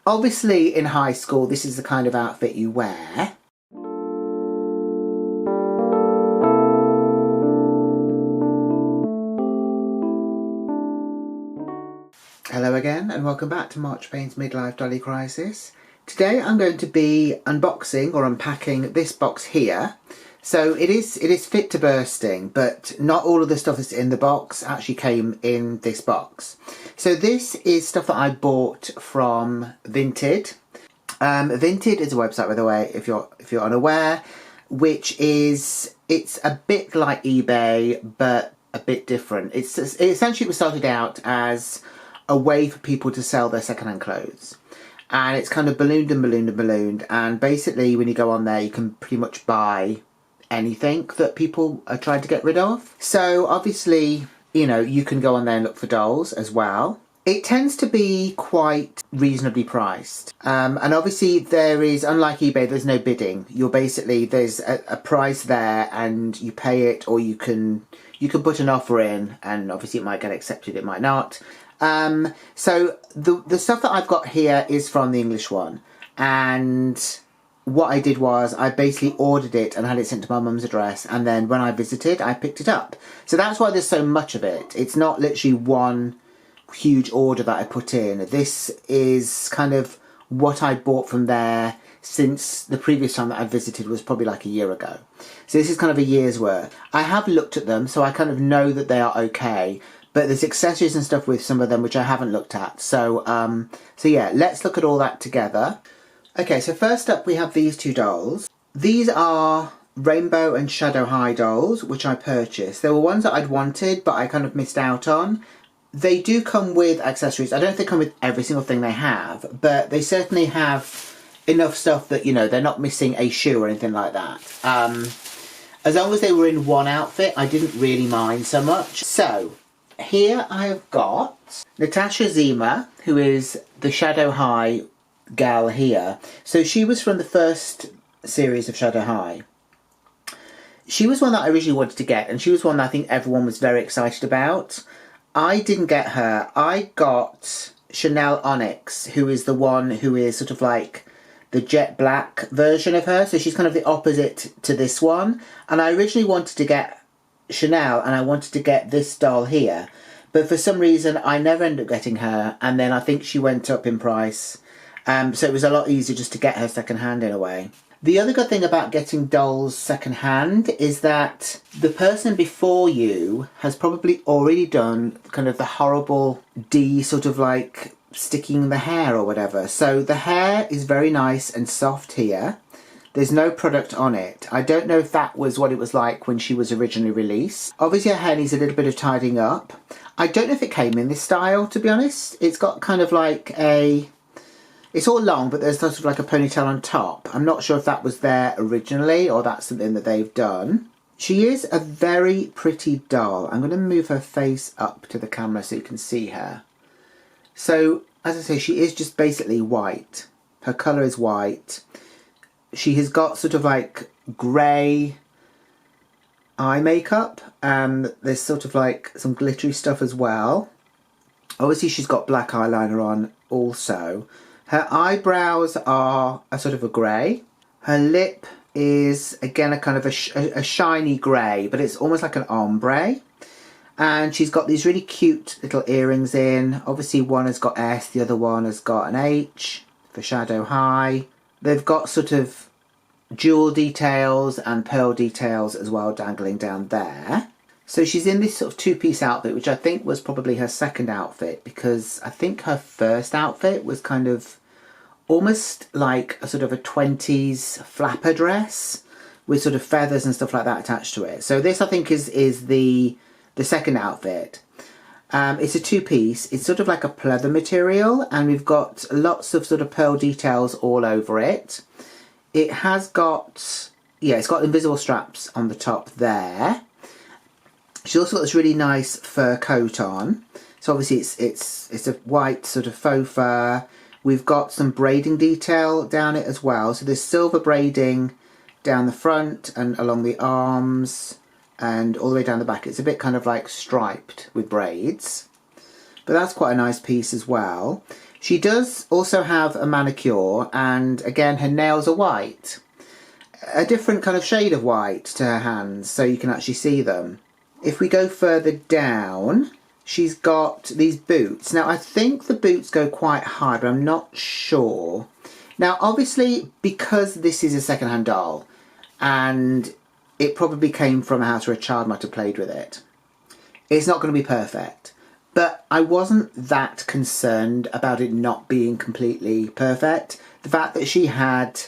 Obviously in high school this is the kind of outfit you wear. Hello again and welcome back to March Payne's Midlife Dolly Crisis. Today I'm going to be unboxing or unpacking this box here. So it is fit to bursting, but not all of the stuff that's in the box actually came in this box. So this is stuff that I bought from Vinted. Vinted is a website, by the way, if you're unaware, it's a bit like eBay but a bit different. It essentially was started out as a way for people to sell their secondhand clothes. And it's kind of ballooned and ballooned and ballooned, and basically when you go on there you can pretty much buy anything that people are trying to get rid of. So obviously, you know, you can go on there and look for dolls as well. It tends to be quite reasonably priced. And obviously there is, unlike eBay, there's no bidding. there's a price there and you pay it, or you can put an offer in, and obviously it might get accepted, it might not. So the stuff that I've got here is from the English one, and what I did was I basically ordered it and had it sent to my mum's address, and then when I visited I picked it up. So that's why there's so much of it. It's not literally one huge order that I put in. This is kind of what I bought from there since the previous time that I visited was probably like a year ago. So this is kind of a year's worth. I have looked at them, so I kind of know that they are okay, but there's accessories and stuff with some of them which I haven't looked at. So yeah, let's look at all that together. Okay, so first up we have these two dolls. These are Rainbow and Shadow High dolls, which I purchased. They were ones that I'd wanted, but I kind of missed out on. They do come with accessories. I don't know if they come with every single thing they have, but they certainly have enough stuff that, you know, they're not missing a shoe or anything like that. As long as they were in one outfit, I didn't really mind so much. So, here I have got Natasha Zima, who is the Shadow High gal here. So she was from the first series of Shadow High. She was one that I originally wanted to get, and she was one that I think everyone was very excited about. I didn't get her. I got Chanel Onyx, who is the one who is sort of like the jet black version of her. So she's kind of the opposite to this one. And I originally wanted to get Chanel, and I wanted to get this doll here. But for some reason, I never ended up getting her. And then I think she went up in price. So it was a lot easier just to get her second hand in a way. The other good thing about getting dolls second hand is that the person before you has probably already done kind of the horrible sort of like sticking the hair or whatever. So the hair is very nice and soft here. There's no product on it. I don't know if that was what it was like when she was originally released. Obviously her hair needs a little bit of tidying up. I don't know if it came in this style, to be honest. It's got kind of like it's all long, but there's sort of like a ponytail on top. I'm not sure if that was there originally or that's something that they've done. She is a very pretty doll. I'm going to move her face up to the camera so you can see her. So, as I say, she is just basically white. Her colour is white. She has got sort of like grey eye makeup. There's sort of like some glittery stuff as well. Obviously she's got black eyeliner on also. Her eyebrows are a sort of a grey. Her lip is again a kind of a shiny grey, but it's almost like an ombre. And she's got these really cute little earrings in. Obviously one has got S, the other one has got an H for Shadow High. They've got sort of jewel details and pearl details as well dangling down there. So she's in this sort of two-piece outfit, which I think was probably her second outfit, because I think her first outfit was kind of almost like a sort of a 20s flapper dress with sort of feathers and stuff like that attached to it. So this I think is the second outfit. It's a two-piece. It's sort of like a pleather material, and we've got lots of sort of pearl details all over it. It has got, yeah, it's got invisible straps on the top there. She's also got this really nice fur coat on. So obviously it's a white sort of faux fur. We've got some braiding detail down it as well. So there's silver braiding down the front and along the arms and all the way down the back. It's a bit kind of like striped with braids. But that's quite a nice piece as well. She does also have a manicure, and again her nails are white. A different kind of shade of white to her hands, so you can actually see them. If we go further down, she's got these boots. Now I think the boots go quite high, but I'm not sure. Now obviously, because this is a second-hand doll, and it probably came from a house where a child might have played with it, it's not going to be perfect. But I wasn't that concerned about it not being completely perfect. The fact that she had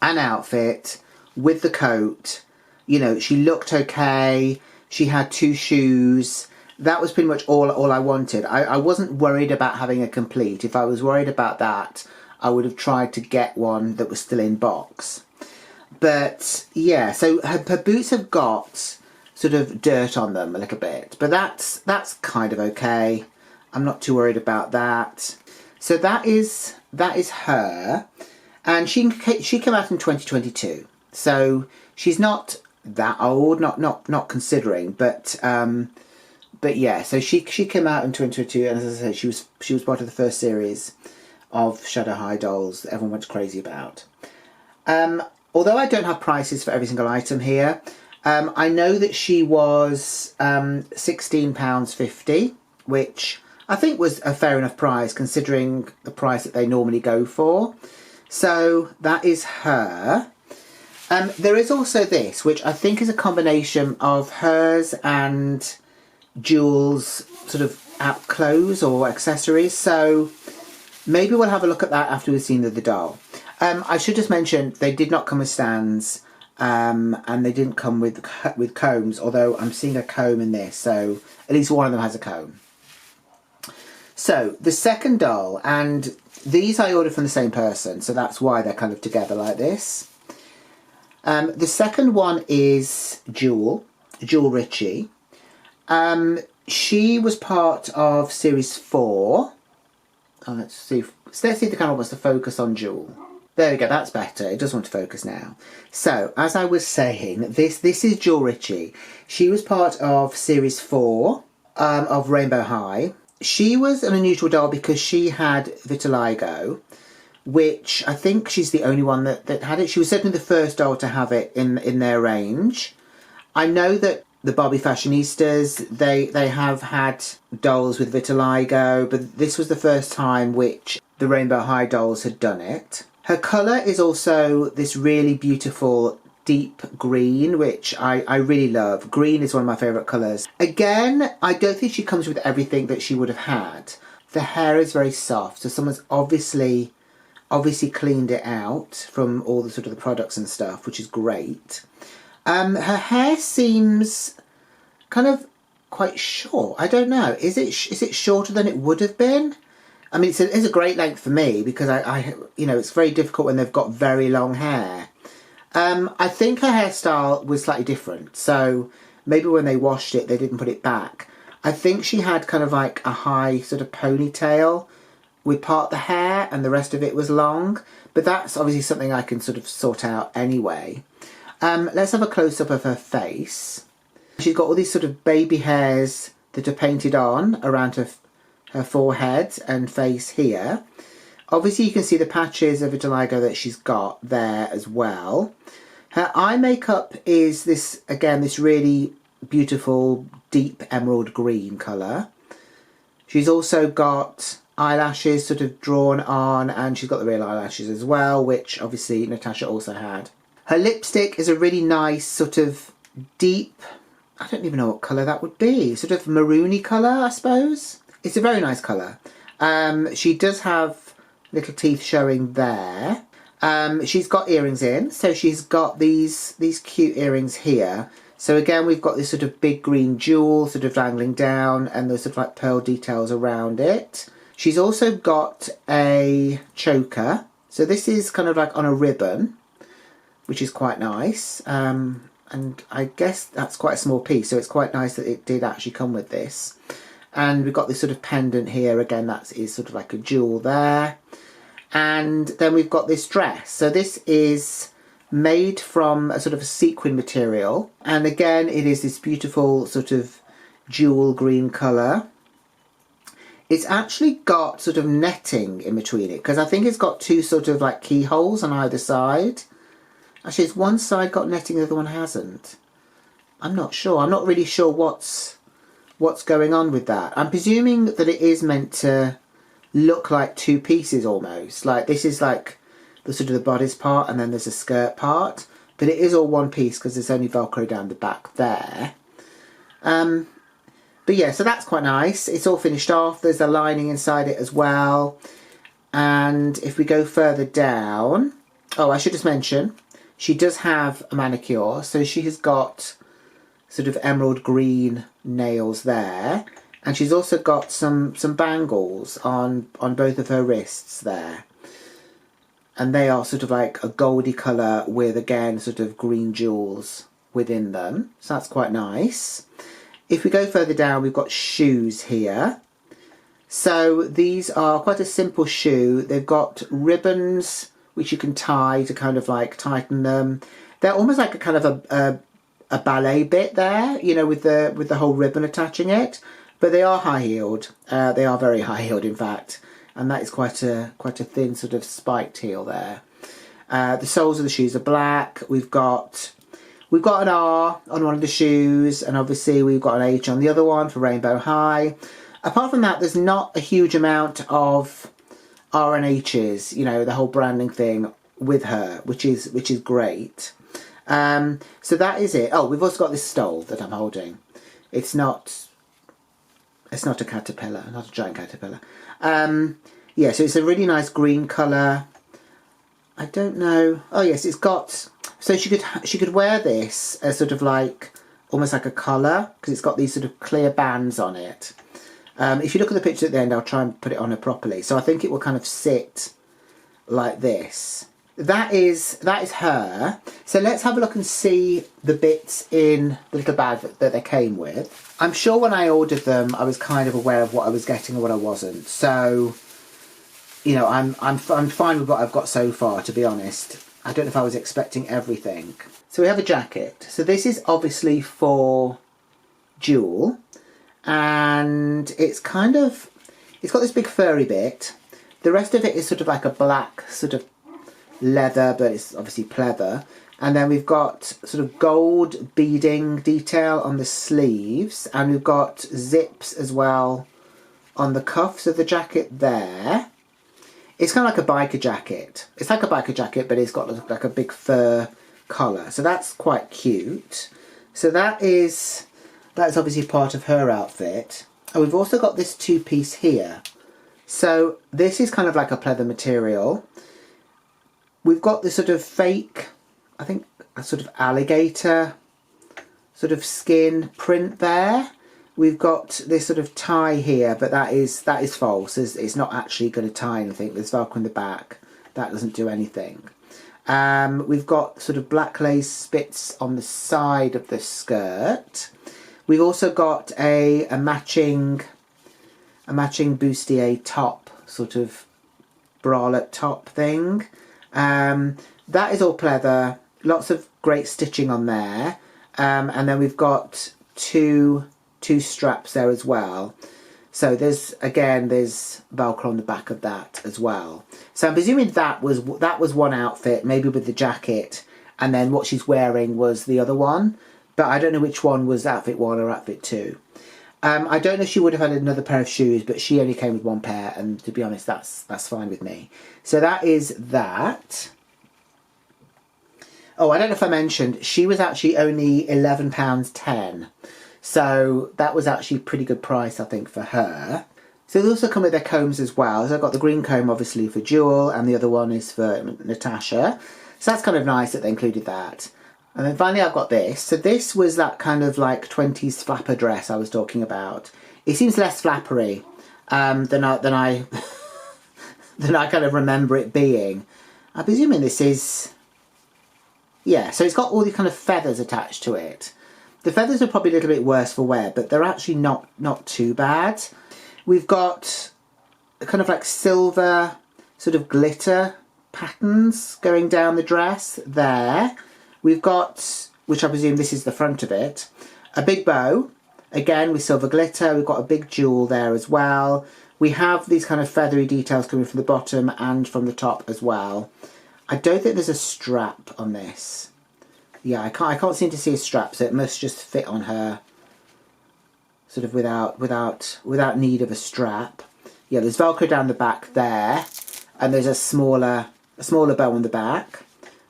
an outfit with the coat, you know, she looked okay, she had 2 shoes, that was pretty much all I wanted. I wasn't worried about having a complete. If I was worried about that, I would have tried to get one that was still in box. But yeah, so her boots have got sort of dirt on them a little bit, but that's kind of okay. I'm not too worried about that. So that is her, and she came out in 2022, so she's not that old, not considering, but yeah. So she came out in 2022, and as I said, she was part of the first series of Shadow High dolls that everyone went crazy about. Although I don't have prices for every single item here, I know that she was £16.50, which I think was a fair enough price considering the price that they normally go for. So that is her. There is also this, which I think is a combination of hers and Jules' sort of clothes or accessories. So maybe we'll have a look at that after we've seen the doll. I should just mention they did not come with stands. And they didn't come with combs, although I'm seeing a comb in this, so at least one of them has a comb. So the second doll, and these I ordered from the same person, so that's why they're kind of together like this. The second one is Jewel Richie. She was part of series 4. Oh, let's see if the camera wants to focus on Jewel. There we go, that's better. It does want to focus now. So, as I was saying, this is Jewel Richie. She was part of Series 4 of Rainbow High. She was an unusual doll because she had vitiligo, which I think she's the only one that had it. She was certainly the first doll to have it in their range. I know that the Barbie fashionistas, they have had dolls with vitiligo, but this was the first time which the Rainbow High dolls had done it. Her colour is also this really beautiful deep green, which I really love. Green is one of my favourite colours. Again, I don't think she comes with everything that she would have had. The hair is very soft, so someone's obviously cleaned it out from all the sort of the products and stuff, which is great. Her hair seems kind of quite short. I don't know. Is it shorter than it would have been? I mean, it's a great length for me because I you know, it's very difficult when they've got very long hair. I think her hairstyle was slightly different, so maybe when they washed it, they didn't put it back. I think she had kind of like a high sort of ponytail with part of the hair and the rest of it was long, but that's obviously something I can sort of sort out anyway. Let's have a close-up of her face. She's got all these sort of baby hairs that are painted on around her forehead and face here. Obviously you can see the patches of vitiligo that she's got there as well. Her eye makeup is this, again, this really beautiful deep emerald green colour. She's also got eyelashes sort of drawn on, and she's got the real eyelashes as well, which obviously Natasha also had. Her lipstick is a really nice sort of deep, I don't even know what colour that would be, sort of maroony colour, I suppose. It's a very nice colour. She does have little teeth showing there. She's got earrings in, so she's got these cute earrings here. So again, we've got this sort of big green jewel sort of dangling down, and there's sort of like pearl details around it. She's also got a choker. So this is kind of like on a ribbon, which is quite nice. And I guess that's quite a small piece, so it's quite nice that it did actually come with this. And we've got this sort of pendant here, again, that is sort of like a jewel there. And then we've got this dress. So this is made from a sort of a sequin material. And again, it is this beautiful sort of jewel green colour. It's actually got sort of netting in between it, because I think it's got two sort of like keyholes on either side. Actually, it's one side got netting, the other one hasn't. I'm not sure. I'm not really sure what's going on with that. I'm presuming that it is meant to look like two pieces almost. Like this is like the sort of the bodice part, and then there's a skirt part. But it is all one piece because there's only Velcro down the back there. But yeah, so that's quite nice. It's all finished off. There's a lining inside it as well. And if we go further down... Oh, I should just mention, she does have a manicure. So she has got sort of emerald green nails there. And she's also got some bangles on both of her wrists there. And they are sort of like a goldy colour with, again, sort of green jewels within them. So that's quite nice. If we go further down, we've got shoes here. So these are quite a simple shoe. They've got ribbons which you can tie to kind of like tighten them. They're almost like a kind of a ballet bit there, you know, with the whole ribbon attaching it. But they are high-heeled. They are very high-heeled, in fact. And that is quite a thin sort of spiked heel there. The soles of the shoes are black. We've got an R on one of the shoes, and obviously we've got an H on the other one for Rainbow High. Apart from that, there's not a huge amount of R and H's, you know, the whole branding thing with her, which is great. So that is it. Oh, we've also got this stole that I'm holding. It's not a caterpillar, not a giant caterpillar. Yeah, so it's a really nice green colour. I don't know. Oh yes, it's got... So she could wear this as sort of like, almost like a collar, because it's got these sort of clear bands on it. If you look at the picture at the end, I'll try and put it on her properly. So I think it will kind of sit like this. That is her. So let's have a look and see the bits in the little bag that they came with. I'm sure when I ordered them, I was kind of aware of what I was getting and what I wasn't. So, you know, I'm fine with what I've got so far, to be honest. I don't know if I was expecting everything. So we have a jacket. So this is obviously for Jewel. And it's got this big furry bit. The rest of it is sort of like a black sort of leather, but it's obviously pleather. And then we've got sort of gold beading detail on the sleeves. And we've got zips as well on the cuffs of the jacket there. It's kind of like a biker jacket. It's like a biker jacket, but it's got like a big fur collar. So that's quite cute. So that is obviously part of her outfit. And we've also got this two-piece here. So this is kind of like a pleather material. We've got this sort of fake, I think, a sort of alligator sort of skin print there. We've got this sort of tie here, but that is false. It's not actually going to tie anything. There's Velcro in the back. That doesn't do anything. We've got sort of black lace bits on the side of the skirt. We've also got a matching bustier top, sort of bralette top thing. That is all pleather. Lots of great stitching on there. And then we've got two straps there as well. So there's Velcro on the back of that as well. So I'm presuming that was one outfit, maybe with the jacket, and then what she's wearing was the other one. But I don't know which one was outfit 1 or outfit 2. I don't know if she would have had another pair of shoes, but she only came with one pair, and to be honest, that's fine with me. So that is that. Oh, I don't know if I mentioned, she was actually only £11.10. So that was actually a pretty good price, I think, for her. So they also come with their combs as well. So I've got the green comb, obviously, for Jewel, and the other one is for Natasha. So that's kind of nice that they included that. And then finally I've got this. So this was that kind of like 20s flapper dress I was talking about. It seems less flappery than I kind of remember it being. I'm presuming this is... Yeah, so it's got all these kind of feathers attached to it. The feathers are probably a little bit worse for wear, but they're actually not too bad. We've got a kind of like silver sort of glitter patterns going down the dress there. We've got, which I presume this is the front of it, a big bow, again with silver glitter. We've got a big jewel there as well. We have these kind of feathery details coming from the bottom and from the top as well. I don't think there's a strap on this. Yeah, I can't seem to see a strap, so it must just fit on her sort of without need of a strap. Yeah, there's Velcro down the back there, and there's a smaller bow on the back,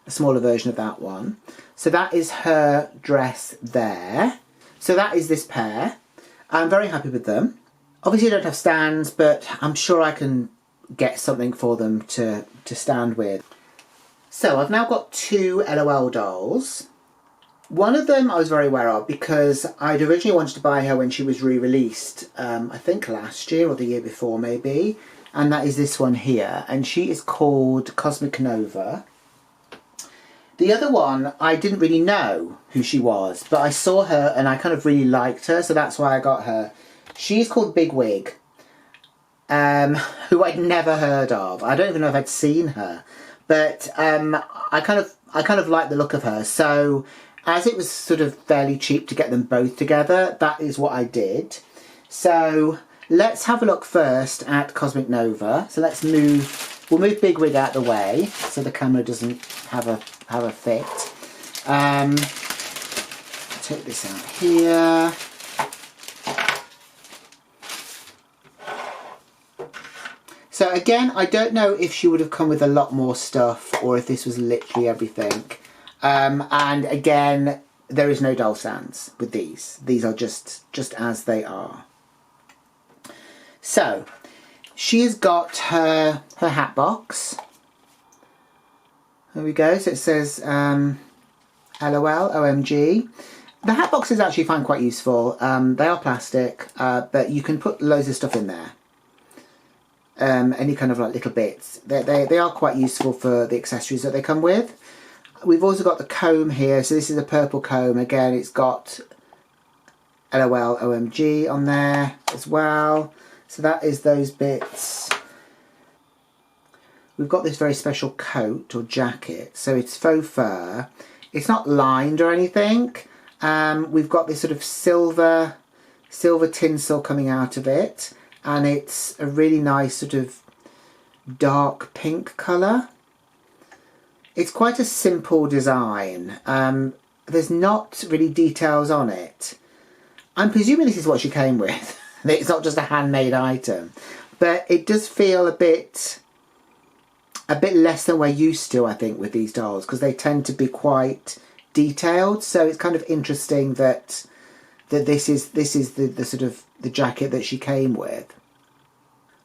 a smaller version of that one. So that is her dress there. So that is this pair. I'm very happy with them. Obviously I don't have stands, but I'm sure I can get something for them to stand with. So I've now got two LOL dolls. One of them I was very aware of because I'd originally wanted to buy her when she was re-released, I think last year or the year before maybe, and that is this one here, and she is called Cosmic Nova. The other one, I didn't really know who she was, but I saw her and I kind of really liked her, so that's why I got her. She's called Big Wig, who I'd never heard of. I don't even know if I'd seen her, but I kind of like the look of her. So as it was sort of fairly cheap to get them both together, that is what I did. So let's have a look first at Cosmic Nova. So we'll move Big Wig out the way so the camera doesn't have a fit. Take this out here. So again, I don't know if she would have come with a lot more stuff or if this was literally everything. And again, there is no doll stands with these. These are just as they are. So she has got her hat box. There we go. So it says LOL, OMG. The hat boxes actually find quite useful. They are plastic, but you can put loads of stuff in there. Any kind of like little bits. They are quite useful for the accessories that they come with. We've also got the comb here. So this is a purple comb. Again, it's got LOL, OMG on there as well. So that is those bits. We've got this very special coat or jacket. So it's faux fur. It's not lined or anything. We've got this sort of silver tinsel coming out of it. And it's a really nice sort of dark pink colour. It's quite a simple design. There's not really details on it. I'm presuming this is what she came with. It's not just a handmade item. But it does feel a bit less than we're used to, I think, with these dolls, because they tend to be quite detailed. So it's kind of interesting that this is the sort of the jacket that she came with.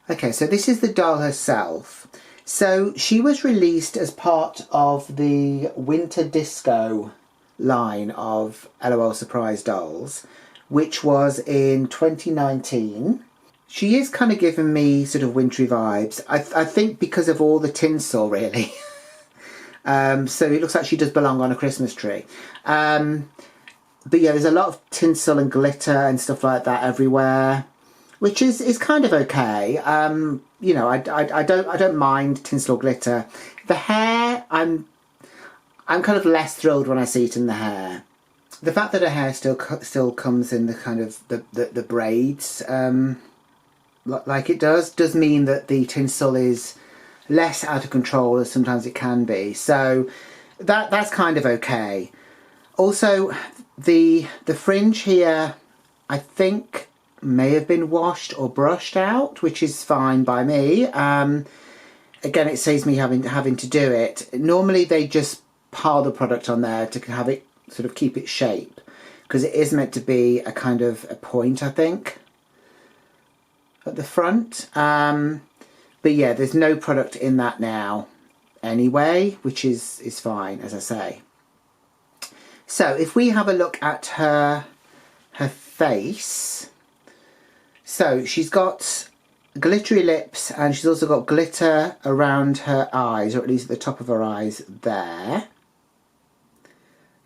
Okay, so this is the doll herself. So she was released as part of the Winter Disco line of LOL Surprise dolls, which was in 2019. She is kind of giving me sort of wintry vibes. I think because of all the tinsel, really. So it looks like she does belong on a Christmas tree. But yeah, there's a lot of tinsel and glitter and stuff like that everywhere, which is kind of okay. You know, I don't mind tinsel or glitter. The hair, I'm kind of less thrilled when I see it in the hair. The fact that her hair still comes in the kind of the braids, like it does mean that the tinsel is less out of control as sometimes it can be. So that's kind of okay. Also, the fringe here, I think, may have been washed or brushed out, which is fine by me. Again, it saves me having to do it. Normally they just pile the product on there to have it sort of keep its shape, because it is meant to be a kind of a point, I think, at the front. But yeah, there's no product in that now anyway, which is fine, as I say. So if we have a look at her face, so she's got glittery lips and she's also got glitter around her eyes, or at least at the top of her eyes there.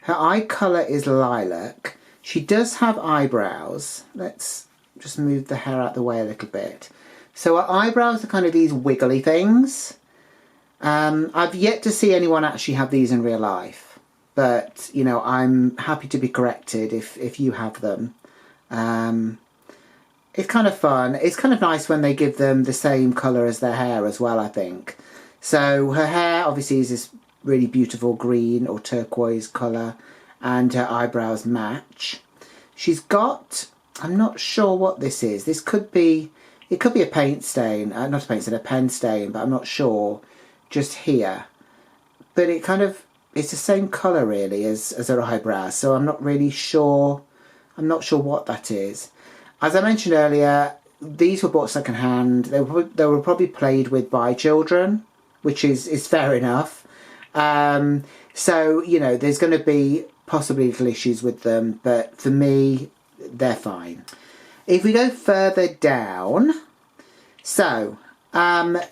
Her eye colour is lilac. She does have eyebrows. Let's just move the hair out the way a little bit. So her eyebrows are kind of these wiggly things. I've yet to see anyone actually have these in real life. But, you know, I'm happy to be corrected if you have them. It's kind of fun. It's kind of nice when they give them the same colour as their hair as well, I think. So her hair obviously is this really beautiful green or turquoise colour, and her eyebrows match. She's got, I'm not sure what this is. This could be, it could be a paint stain, not a paint stain, a pen stain, but I'm not sure. Just here. But it kind of, it's the same colour really as her eyebrows, so I'm not really sure. I'm not sure what that is. As I mentioned earlier, these were bought second hand. They were probably played with by children, which is fair enough. So, you know, there's going to be possibly little issues with them, but for me, they're fine. If we go further down, so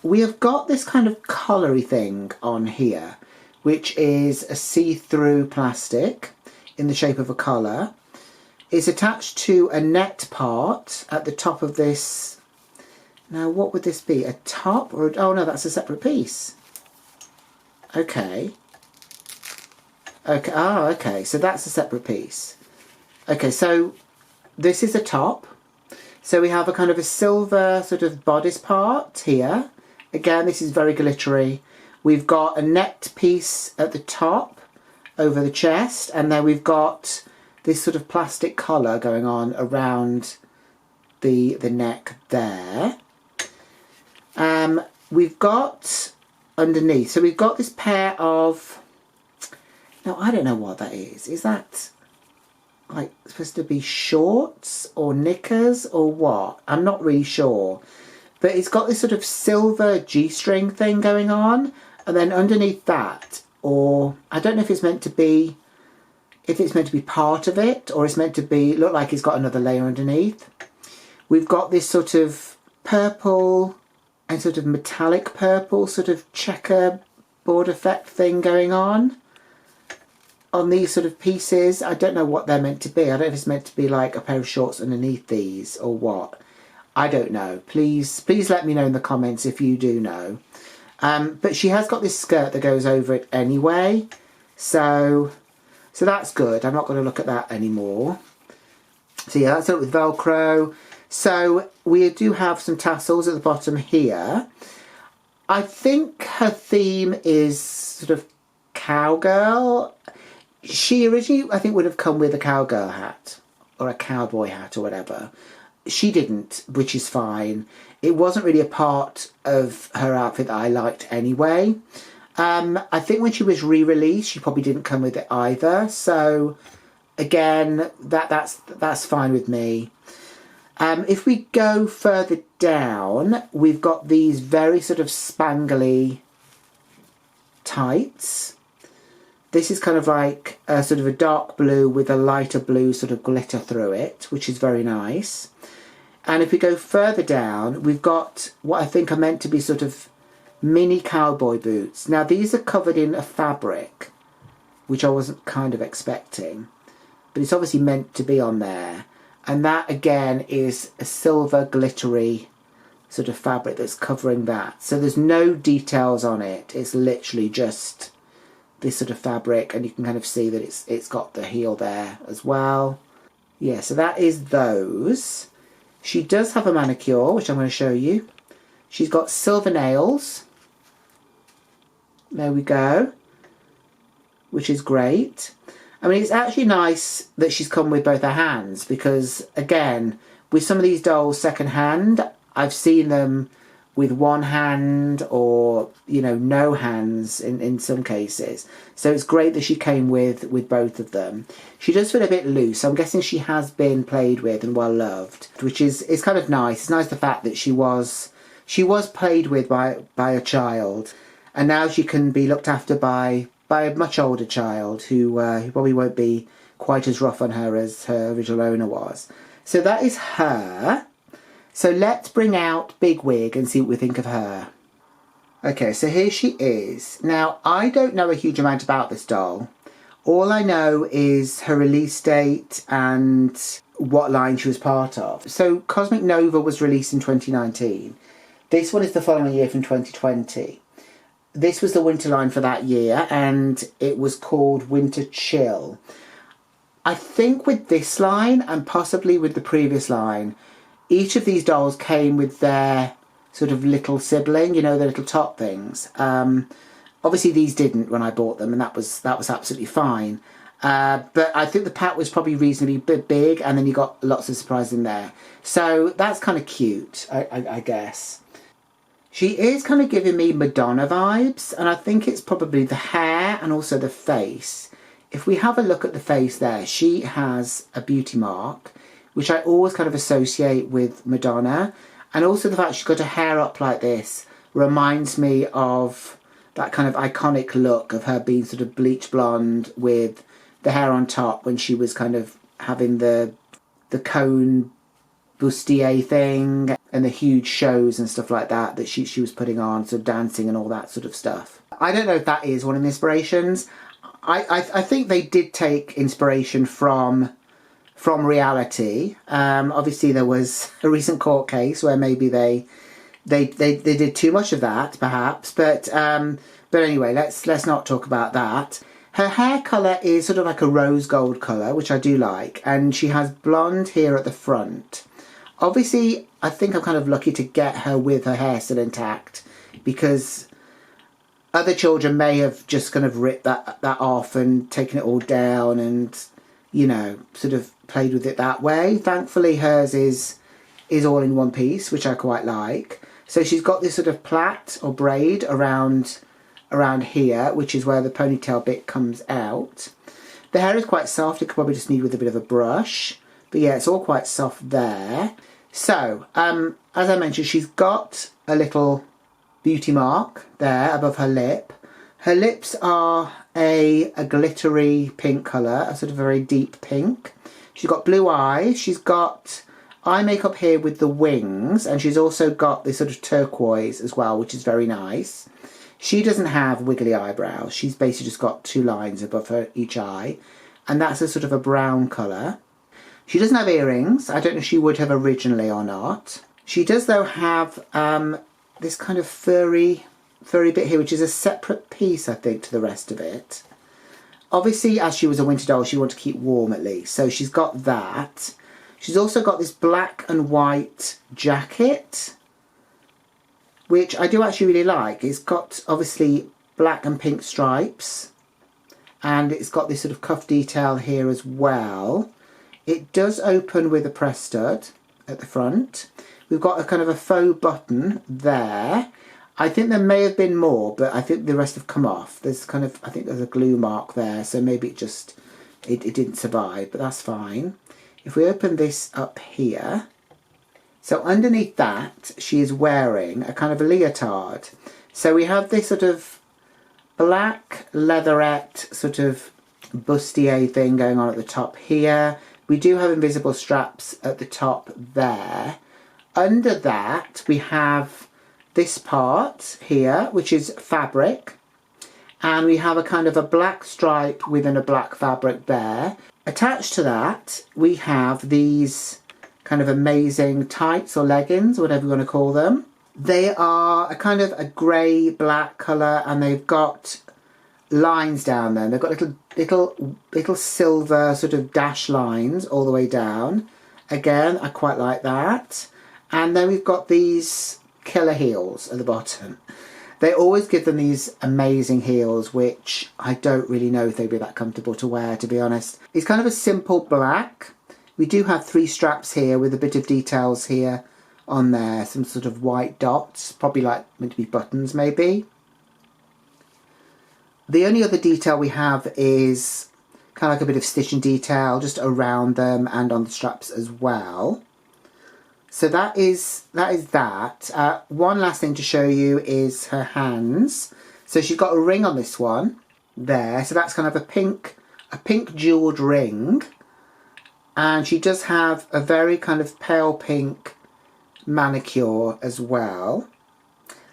we have got this kind of coloury thing on here, which is a see-through plastic in the shape of a colour. It's attached to a net part at the top of this. Now, what would this be? A top or oh no, that's a separate piece. Okay. Okay. Oh, okay. So that's a separate piece. Okay, so this is a top. So we have a kind of a silver sort of bodice part here. Again, this is very glittery. We've got a net piece at the top over the chest, and then we've got this sort of plastic collar going on around the neck there. We've got underneath, so we've got this pair of, now I don't know what that is. Is that like supposed to be shorts or knickers or what? I'm not really sure. But it's got this sort of silver G-string thing going on, and then underneath that, or I don't know if it's meant to be, part of it, or it's meant to be, look like it's got another layer underneath. We've got this sort of purple and sort of metallic purple sort of checkerboard effect thing going on these sort of pieces. I don't know what they're meant to be. I don't know if it's meant to be like a pair of shorts underneath these or what. I don't know. Please let me know in the comments if you do know. But she has got this skirt that goes over it anyway. So that's good. I'm not going to look at that anymore. So yeah, that's it with Velcro. So we do have some tassels at the bottom here. I think her theme is sort of cowgirl. She originally, I think, would have come with a cowgirl hat or a cowboy hat or whatever. She didn't, which is fine. It wasn't really a part of her outfit that I liked anyway. I think when she was re-released, she probably didn't come with it either. So again, that's fine with me. If we go further down, we've got these very sort of spangly tights. This is kind of like a sort of a dark blue with a lighter blue sort of glitter through it, which is very nice. And if we go further down, we've got what I think are meant to be sort of mini cowboy boots. Now these are covered in a fabric, which I wasn't kind of expecting, but it's obviously meant to be on there. And that again is a silver glittery sort of fabric that's covering that. So there's no details on it. It's literally just this sort of fabric, and you can kind of see that it's got the heel there as well. Yeah, so that is those. She does have a manicure, which I'm going to show you. She's got silver nails. There we go. Which is great. I mean, it's actually nice that she's come with both her hands, because, again, with some of these dolls second hand, I've seen them with one hand or, you know, no hands in some cases. So it's great that she came with both of them. She does feel a bit loose. I'm guessing she has been played with and well loved, which is kind of nice. It's nice the fact that she was played with by a child, and now she can be looked after by a much older child who probably won't be quite as rough on her as her original owner was. So that is her. So let's bring out Big Wig and see what we think of her. Okay, so here she is. Now, I don't know a huge amount about this doll. All I know is her release date and what line she was part of. So Cosmic Nova was released in 2019. This one is the following year from 2020. This was the winter line for that year, and it was called Winter Chill. I think with this line, and possibly with the previous line, each of these dolls came with their sort of little sibling, you know, the little top things. Obviously these didn't when I bought them, and that was absolutely fine. But I think the pack was probably reasonably big, and then you got lots of surprises in there. So that's kind of cute, I guess. She is kind of giving me Madonna vibes, and I think it's probably the hair and also the face. If we have a look at the face there, she has a beauty mark, which I always kind of associate with Madonna. And also the fact she's got her hair up like this reminds me of that kind of iconic look of her being sort of bleach blonde with the hair on top when she was kind of having the cone bustier thing and the huge shows and stuff like that that she was putting on, sort of dancing and all that sort of stuff. I don't know if that is one of the inspirations. I think they did take inspiration from reality. Obviously there was a recent court case where maybe they did too much of that, perhaps, but anyway, let's not talk about that. Her hair colour is sort of like a rose gold colour, which I do like, and she has blonde here at the front. Obviously, I think I'm kind of lucky to get her with her hair still intact, because other children may have just kind of ripped that off and taken it all down and, you know, sort of played with it that way. Thankfully, hers is all in one piece, which I quite like. So she's got this sort of plait or braid around here, which is where the ponytail bit comes out. The hair is quite soft. It could probably just need with a bit of a brush. But yeah, it's all quite soft there. So, as I mentioned, she's got a little beauty mark there above her lip. Her lips are a glittery pink colour, a sort of very deep pink. She's got blue eyes. She's got eye makeup here with the wings, and she's also got this sort of turquoise as well, which is very nice. She doesn't have wiggly eyebrows. She's basically just got two lines above her each eye, and that's a sort of a brown colour. She doesn't have earrings. I don't know if she would have originally or not. She does, though, have this kind of furry bit here, which is a separate piece, I think, to the rest of it. Obviously, as she was a winter doll, she wanted to keep warm at least, so she's got that. She's also got this black and white jacket, which I do actually really like. It's got, obviously, black and pink stripes, and it's got this sort of cuff detail here as well. It does open with a press stud at the front. We've got a kind of a faux button there. I think there may have been more, but I think the rest have come off. There's kind of, I think there's a glue mark there, so maybe it didn't survive, but that's fine. If we open this up here, so underneath that, she is wearing a kind of a leotard. So we have this sort of black leatherette sort of bustier thing going on at the top here. We do have invisible straps at the top there. Under that, we have this part here, which is fabric. And we have a kind of a black stripe within a black fabric there. Attached to that, we have these kind of amazing tights or leggings, whatever you want to call them. They are a kind of a grey-black colour, and they've got lines down there. They've got little silver sort of dash lines all the way down. Again, I quite like that. And then we've got these killer heels at the bottom. They always give them these amazing heels, which I don't really know if they'd be that comfortable to wear, to be honest. It's kind of a simple black. We do have 3 straps here with a bit of details here on there. Some sort of white dots, probably like meant to be buttons maybe. The only other detail we have is kind of like a bit of stitching detail just around them and on the straps as well. So that is that. One last thing to show you is her hands. So she's got a ring on this one there. So that's kind of a pink jewelled ring. And she does have a very kind of pale pink manicure as well.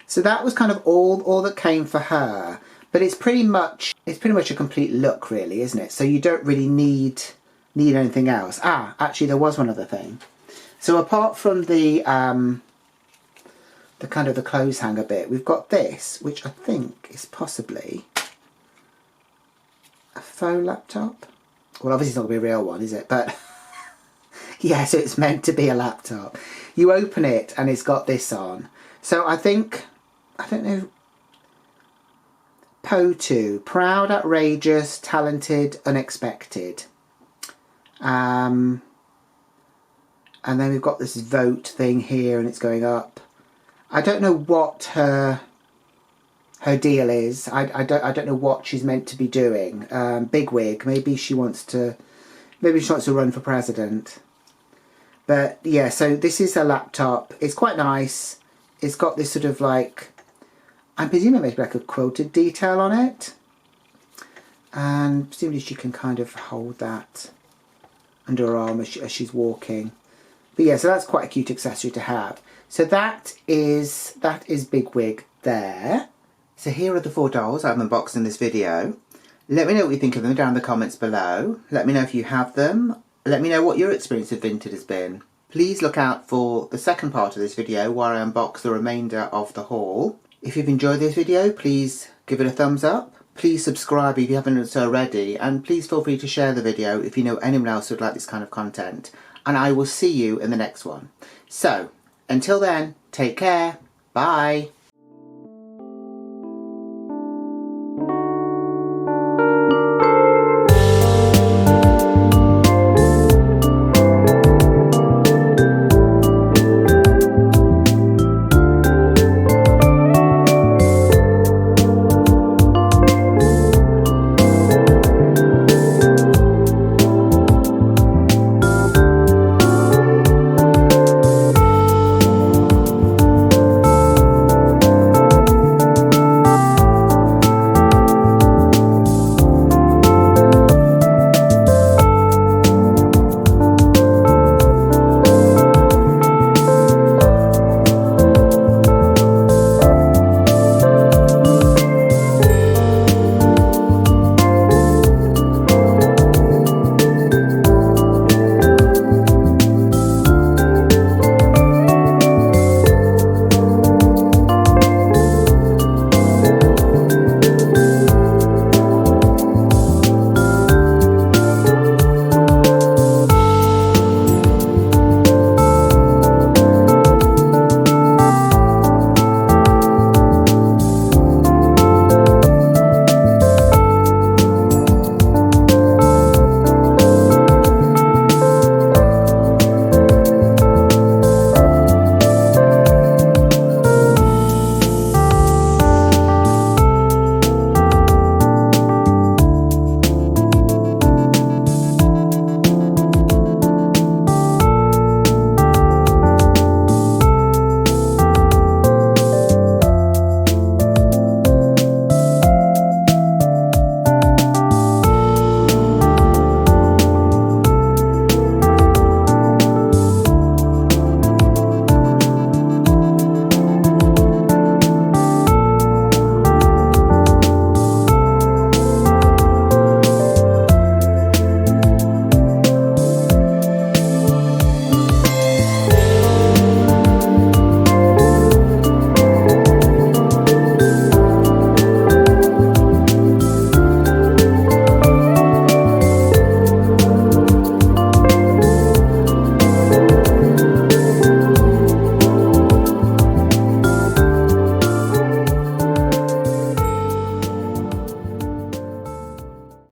So that was kind of all that came for her. But it's pretty much a complete look, really, isn't it? So you don't really need anything else. Actually, there was one other thing. So apart from the kind of the clothes hanger bit, we've got this, which I think is possibly a faux laptop. Well, obviously it's not going to be a real one, is it? But yeah, so it's meant to be a laptop. you open it and it's got this on. So I think, I don't know, PO2, proud, outrageous, talented, unexpected. And then we've got this vote thing here and it's going up. I don't know what her deal is. I don't know what she's meant to be doing. Big wig. Maybe she wants to run for president. But yeah, so this is a laptop. It's quite nice. It's got this sort of like, I'm presuming maybe like a quilted detail on it. And presumably she can kind of hold that under her arm as she's walking. But yeah, so that's quite a cute accessory to have. So that is Big Wig there. So here are the 4 dolls I've unboxed in this video. Let me know what you think of them down in the comments below. Let me know if you have them. Let me know what your experience of Vinted has been. Please look out for the second part of this video where I unbox the remainder of the haul. If you've enjoyed this video, please give it a thumbs up. Please subscribe if you haven't done so already. And please feel free to share the video if you know anyone else who would like this kind of content. And I will see you in the next one. So, until then, take care. Bye.